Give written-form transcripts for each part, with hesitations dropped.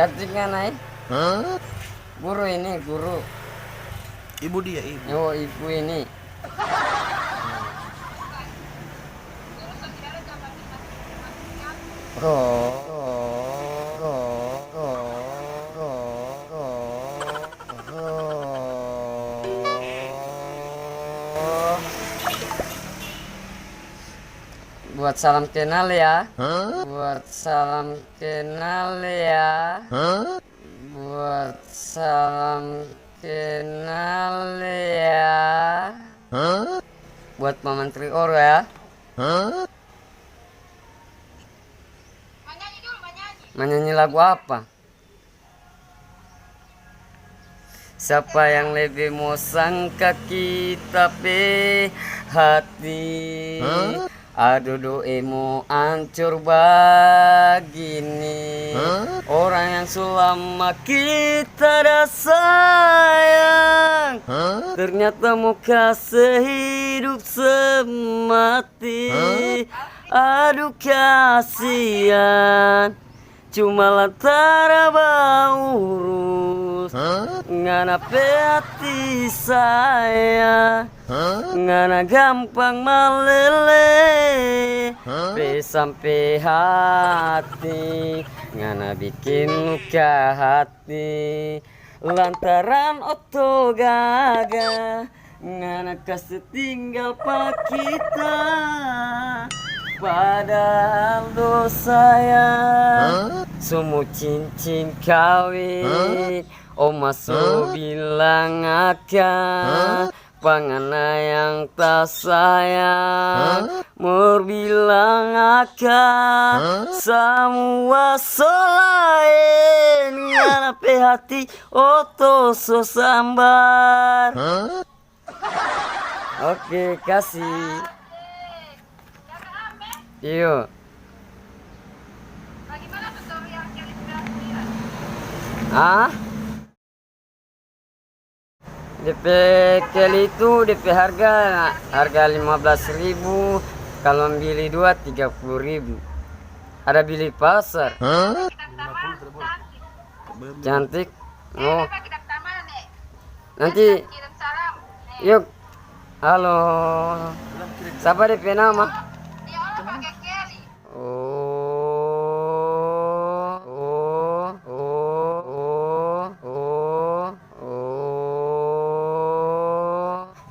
Cantiknya naik. Guru ini, guru. Ibu dia, ibu. Oh, ibu ini. Buat salam kenal ya. Buat salam kenal ya. Buat salam kenal ya. Buat Pak Menteri Oro ya. Menyanyi lagu apa? Siapa yang lebih mau sangka kita hati. Aduh doemu hancur begini. Orang yang selama kita dah sayang ternyata muka sehidup semati. Aduh kasihan cuma lantaran urus ngana hati saya ngana gampang meleleh sampai hati ngana bikin luka hati lantaran oto gaga ngana kasih tinggal pak kita padahal dosa sayang semua cincin kawin oma so bilang akan pangana yang tak sayang mur bilang akan semua selain ngana hati oto so sambar. Oke, kasih. Iyo. Bagaimana betul yang Kelly 99? DP Kelly itu DP harga 15.000, kalau beli 2 30.000. Ada beli pasar. Cantik. Oh. Nanti Kirim salam. yuk. Halo. Siapa DP nama? Dia orang pakai Kelly.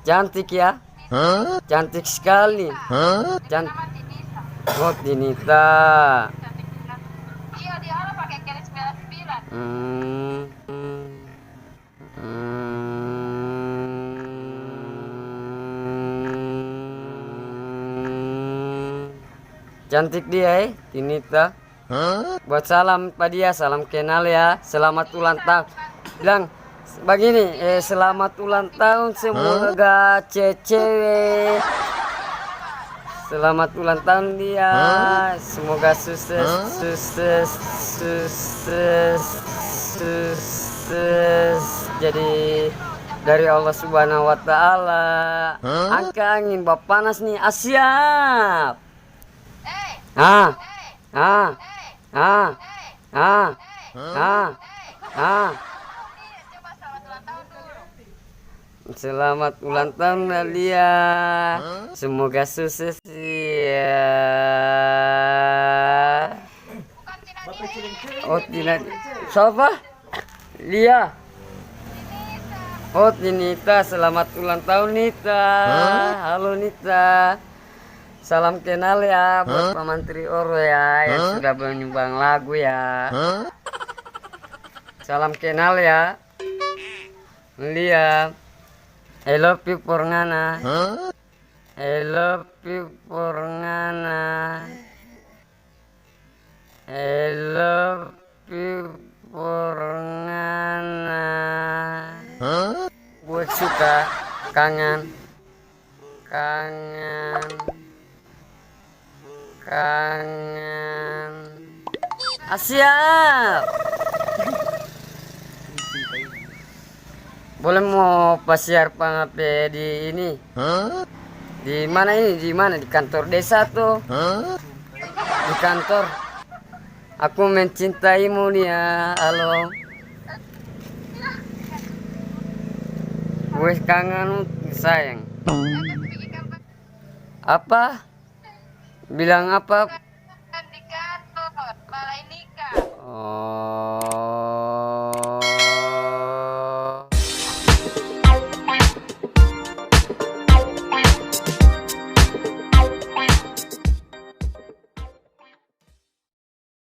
Cantik ya? Cantik sekali. Cantik. Oh, Tinita. Iya, dia orang pakai Kelly 99. Cantik dia Tinita. Buat salam Pak dia, salam kenal ya. Selamat ulang tahun. Bilang begini, selamat ulang tahun semoga cewek. Selamat ulang tahun dia. Semoga sukses. Jadi dari Allah Subhanahu wa taala. Angka angin bab panas nih, siap. Selamat ulang tahun Nadia. Semoga sukses ya. Oh tidak. Siapa? Lia. Oh Nita, selamat ulang tahun Nita. Halo Nita. Salam kenal ya buat Pak Menteri Oro ya yang sudah menyumbang lagu ya. Salam kenal ya. Lia. I love you Ngana. I love you Ngana. I love you Ngana. Gue suka kangen. Siap. Boleh mau pasiar pangape di ini? Di mana ini? Di mana? Di kantor desa tuh? Di kantor. Aku mencintaimu Nia. Halo. Wes kangen sayang. Apa? Bilang apa? Kan di kantor, balai nikah. Oh.